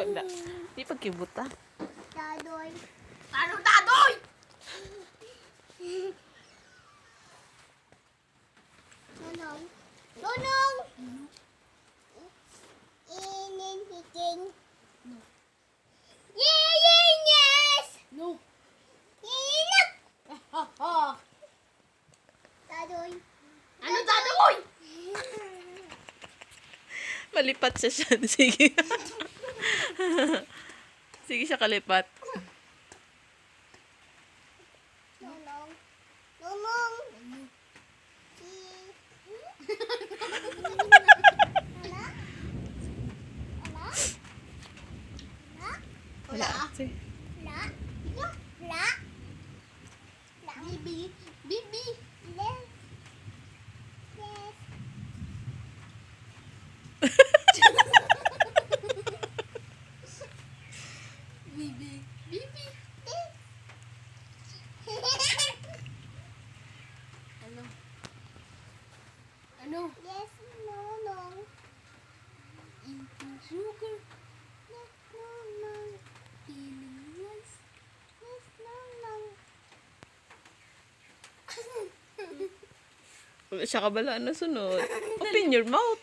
Wala. Di pagkibuta. Dadoy. Ano dadoy? Nonong. Nonong. Inin hiking. Yes. No. Inak. Dadoy. Ano dadoy? Malipat siya. Sige. Sige siya kalipat. Nonong. Nonong. Wala. Sige. Bibi. Bibi. Yes. Yes. Bibi. Bibi. Ano? Ano? Yes, no, no. Eating sugar. Yes, no, no. Feeling rice. Yes, no, no. Wala siya kabalaan na sunod. Open your mouth.